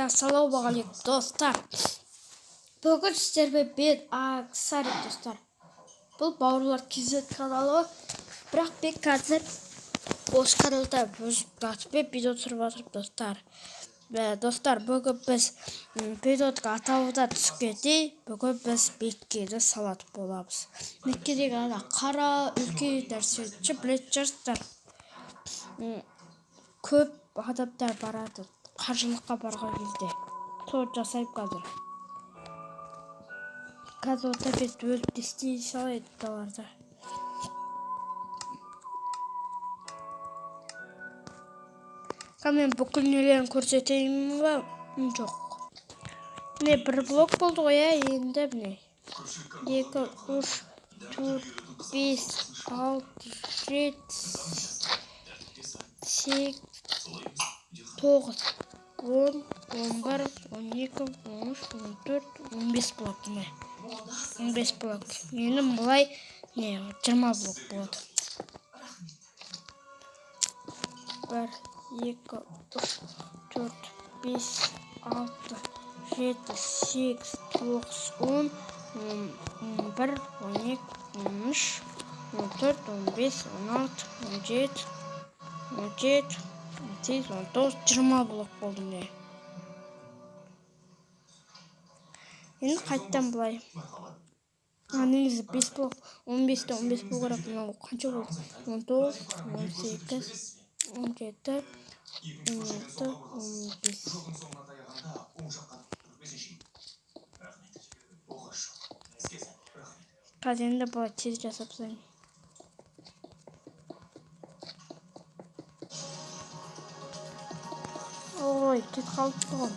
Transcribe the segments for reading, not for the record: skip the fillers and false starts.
Ассалаумағалейкум достар. Бүгін сіздермен мен Аңсарик достар. Бұл бауырлар KZ каналы. Бірақ мен қазір осы каналда жатып видео түсіріп отырмын достар. Достар, бүгін біз видеоның атауына түскендей, бүгін біз Меккені салатын боламыз. Меккедегі ана қара үлкен нәрсені білетін шығарсыздар. Көп адамдар барады қажылыққа барған кезде. Соны жасаймын қазір. Қазір ота мен өліп істей салайын даларда. Мен бүкіл нелерін көрсетейін ба? Жоқ. Міне бір блок болды ғой, енді міне. 2, 3, 4, 5, 6, 7, 8, 9, 10, 11, 12, 13, 14, 15 блок. 15 блок. Енді бұлай 20 блок болады. 1, 2, 3, 4, 5, 6, 7, 8, 9, 10, 11, 12, 13, 14, 15, 16, 17, 18, 19, 20 блок болды міне. Енді қайттан былай. Негізі 5 блок, 15-те 15 болу керек. Мынау қанша болды? 19, 18, 17, 16, 15. Қазір енді былай тез жасап тастайын. Ой, кетіп қалыпты ғой.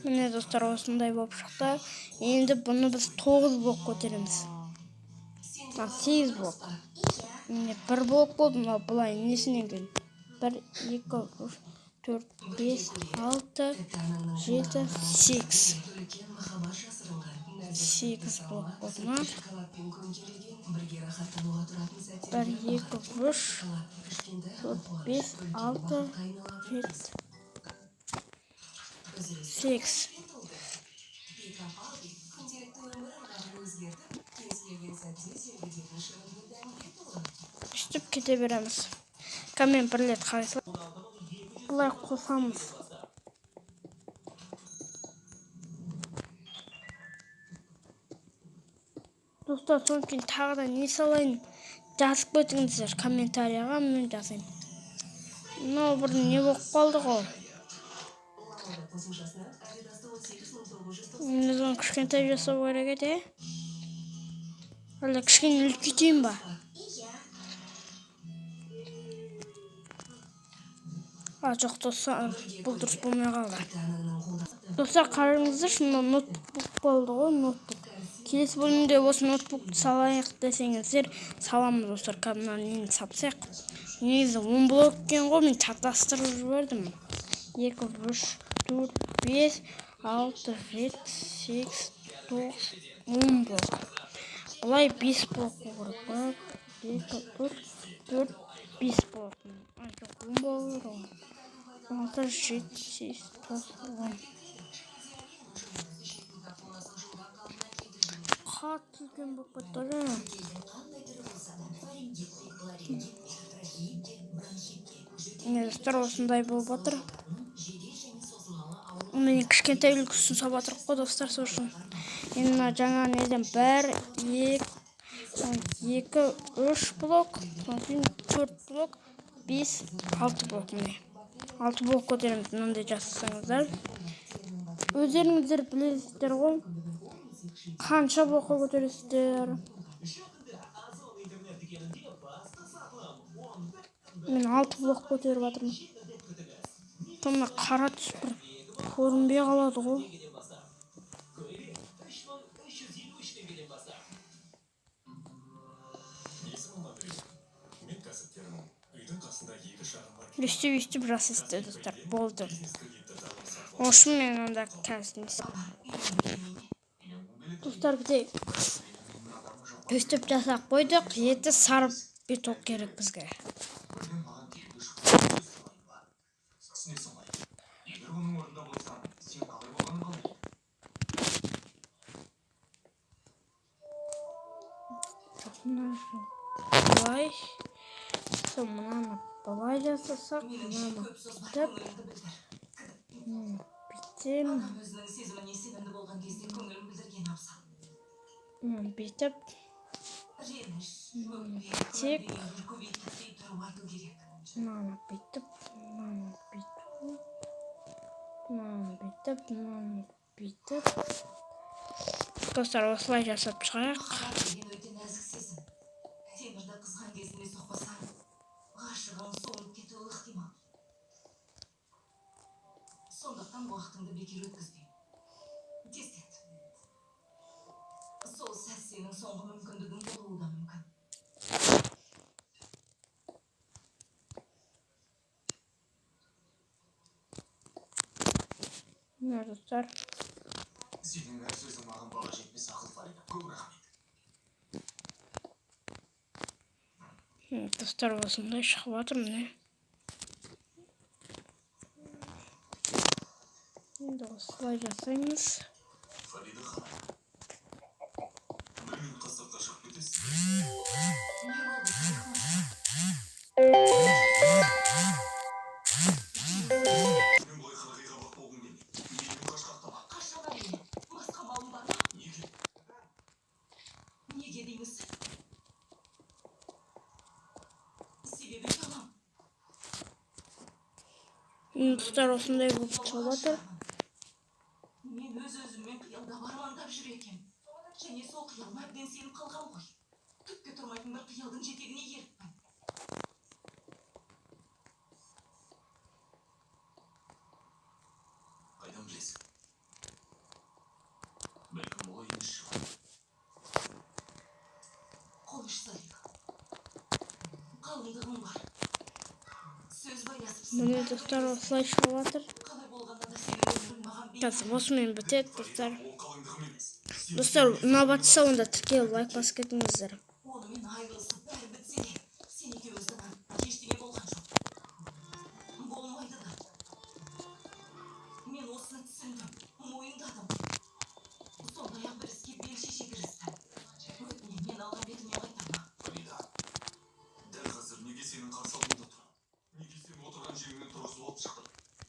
Міне достар, осындай болып шықты. Енді бұны біз 9 блок көтереміз. 8 блок. Міне 1 блок болды, бұлай несінен кейін. 1, 2, 3, 4, 5, 6, 7, 8. 8 блок болды ма? 1, 2, 3, 4, 5, 6, 7, 8. Үстіп кете береміз. Мен бір рет қарайсыз. Бұлай қосамыз. Достар, соң кейін тағы да не салайын жазып кетіңіздер комментарияға, мен жазайын. Мынау бір не болып қалды ғой. Мен кішкентай жасау керек еді. Әлі кішкене үлкейтейін ба? Жоқ достар, бұл дұрыс болмай қалды. Достар, қараңыздаршы, ноутбук болды ғой, ноутбук. Келесі бөлімде осы ноутбукты салайық десеңіздер, саламыз достар. Мына нені сапсақ. Негізі 10 блок екен ғой, мен шатастырып жібердім. 2, 3, 4, 5, 6, 7, 8, 9, 10 блок. Бұлай 5 блок болу керек. 2, 3, 4, 5 блок. Жоқ, 10 болу керек. 6, 7, 8, 9, 10. Қатты үлкен болып кетті. Достар, осындай болып отыр. Мен кішкентай үлгісін сап отырық қой достар, сол үшін. Енді жаңа неден 1, 2, 3 блок, 4 блок, 5, 6 блок. 6 блок көтереміз, мынандай жасасаңыздар. Өздеріңіздер білесіздер ғой. Қанша блокқа көтересіздер? Мен 6 блок көтеріп жатырмын. Мына қара түс бір көрінбей қалады ғой. Өстіп жасайсыздар достар, болды. Үшін мен онда қазір достар, бізде төстеп жасап қойдық. Еті сары беток керек бізге. Былай. Мынаны былай жасасақ, мынаны бүйтіп. Бүйтіп. Тек мынаны бүйтіп, достар, осылай жасап шығайық. Сондықтан уақытыңды бекер өткізбе. Тез. Сол сәт сенің соңғы мүмкіндігің болуы да мүмкін. Мына достар. Сенің әр сөзің маған баға жетпес ақыл Фарида. Көп рахмет. Достар, осындай шығып жатыр міне. Енді осылай жасаймыз. Фарида ханым. Бір минутқа сыртқа шығып кетесіз. Мен бұлай қырғиға бақ болғым келмейді. Менің қашқақтама. Қашқаға не? Басқа малым бар ма? Неге? Неге дейміз? Себебі ұялам. Достар, осындай болып шығып жатыр. Мен өз-өзіммен қиялдап армандап жүр екем. Және сол қиялыма әбден сеніп қалғам ғой. Түкке тұрмайтын бір қиялдың жетегіне еріппін. Қайдан білесің? Бәлкім олай емес шығар. Қоныш Салих. Қалыңдығым бар. Сөз байласыпсың. Міне достар, осылай шығып жатыр. Қалай болғанда да сенің өмірің маған Қазір осымен бітеді, достар. Ол қалыңдығым емес. Достар, ұнап жатса онда тіркеліп лайк басып кетіңіздер. Онымен айырылысып бәрі бітсе де, сен екеуіміздің ештеңе болған жоқ. Болмайды да. Мен осыны түсіндім, мойындадым. Сондай-ақ бір іске бел шеше кірістім. Өтінемін, мен алған бетіме қайтарма. Фарида, дәл қазір неге сенің қарсы алдыңда тұрам? Неге сен отырған жеріңнен тұрғызып алып шықтың?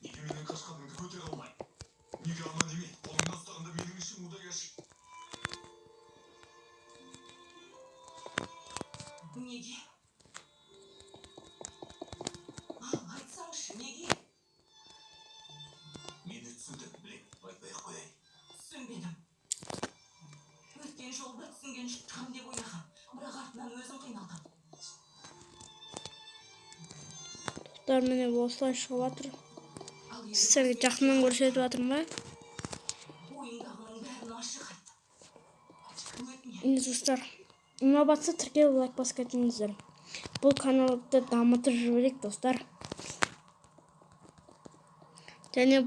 Неге менің қашқанымды көтере алмай? Неге ана неме қолыңнан ұстағанда менің ішім удай ашиды? Неге? Айтсаңшы, неге? Мені түсіндің, білем, айтпай-ақ қояйын. Түсінбедім. Өткен жолда түсінген шықтығым деп ойлағам, бірақ артынан өзім қиналдым. Достар, міне осылай шығып жатыр. Сіздерге жақыннан көрсетіп жатырмын ба? Ойыңдағының бәрін ашық айт. Өтінемін. Енді достар, ұнап жатса тіркеліп лайк басып кетіңіздер. Бұл каналды дамытып жіберейік, достар. Және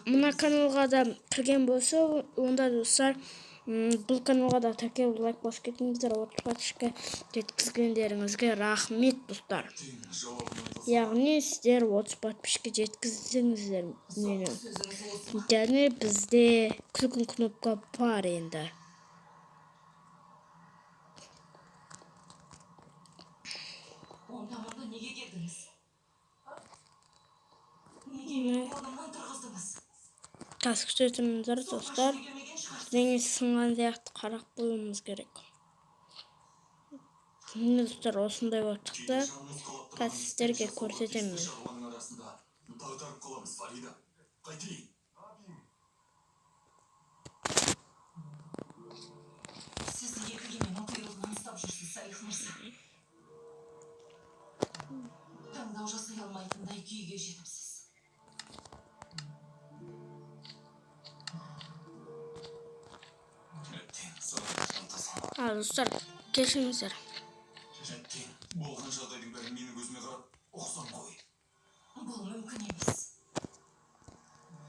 мына каналға да кірген болса, онда достар, бұл каналға да тіркеліп лайк басып кетіңіздер. Подписчикке жеткізгендеріңізге рахмет, достар. Яғни сіздер 30 подписчикке жеткіздіңіздер мені. Және бізде күлгін кнопка бар енді. Онда неге келдіңіз? Неге мені орнымнан тұрғыздыңыз? Қазір күтетіңіздер, достар. Денесі сынған сияқты қарақ қоюымыз керек. Міне достар, осындай болып шықты. Қазір сіздерге көрсетемін. Сіз екі кеменің құйрығынан ұстап жүрсіз, Салих мырза. Таңдау жасай алмайтындай күйге жетіпсіз. Достар, кешіріңіздер. Болған жағдайдың бәрін менің көзіме қарап, ұқсам қой. Бұл мүмкін емес.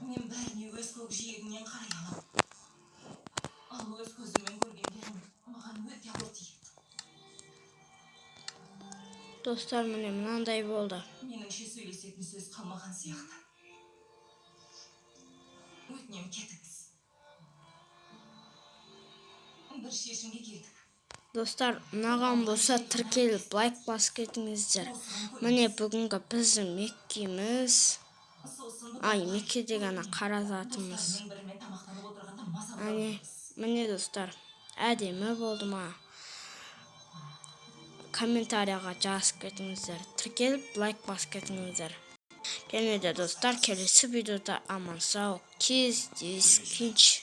Мен бәріне өз көкжиегімнен қарай алам. Ал өз көзіме Dostlar mine mынандай болду. Меніңше сөйлесетін сөз қалмаған сияқты. Өтінем кетіңіз. Бір шешімге келдік. Достар, ұнаған болса тіркеліп лайк басып кетіңіздер. Міне бүгінгі біздің меккеміз. Ай, мекке деген қара затымыз. Міне достар, әдемі болды ма? Комментарияға жазып кетіңіздер. Тіркеліп лайк басып кетіңіздер. Және де достар, келесі видеода аман сау кездескенше.